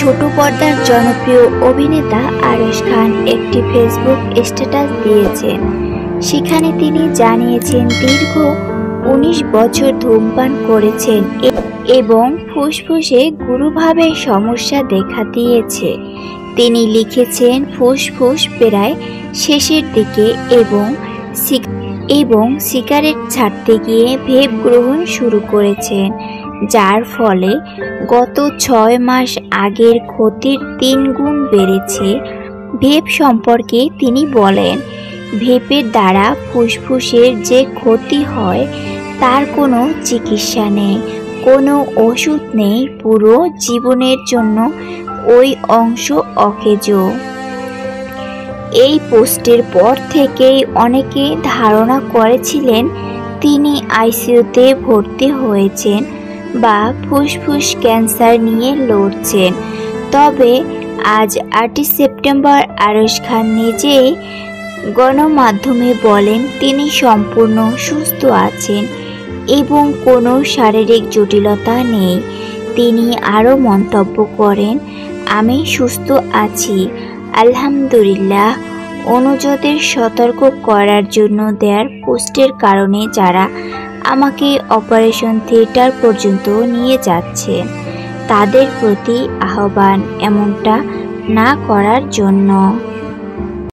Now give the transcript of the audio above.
ছোট পর্দার জনপ্রিয় অভিনেতা আরশ খান একটি ফেসবুক স্ট্যাটাস দিয়েছেন। সেখানে তিনি জানিয়েছেন দীর্ঘ 19 বছর ধূমপান করেছেন এবং ফুসফুসে গুরুভাবে সমস্যা দেখা দিয়েছে। তিনি লিখেছেন, ফুসফুস প্রায় শেষের দিকে এবং সিগারেট ছাড়তে গিয়ে ভেপ গ্রহণ শুরু করেছেন, যার ফলে গত 6 মাস আগের ক্ষতির 3 গুণ বেড়েছে। ভেপ সম্পর্কে তিনি বলেন, ভেপের দ্বারা ফুসফুসের যে ক্ষতি হয় তার কোনো চিকিৎসা নেই, কোনো ওষুধ নেই, পুরো জীবনের জন্য ওই অংশ অকেজ। এই পোস্টের পর থেকেই অনেকে ধারণা করেছিলেন তিনি আইসিইউতে ভর্তি হয়েছেন বা ফুসফুস ক্যান্সার নিয়ে লড়ছেন। তবে আজ 8 সেপ্টেম্বর আরশ খান নিজেই গণমাধ্যমে বলেন তিনি সম্পূর্ণ সুস্থ আছেন এবং কোনো শারীরিক জটিলতা নেই। তিনি আরও মন্তব্য করেন, আমি সুস্থ আছি, আলহামদুলিল্লাহ। অনুজদের সতর্ক করার জন্য দেয়ার পোস্টের কারণে যারা আমাকে অপারেশন থিয়েটার পর্যন্ত নিয়ে যাচ্ছেন তাদের প্রতি আহ্বান এমনটা না করার জন্য।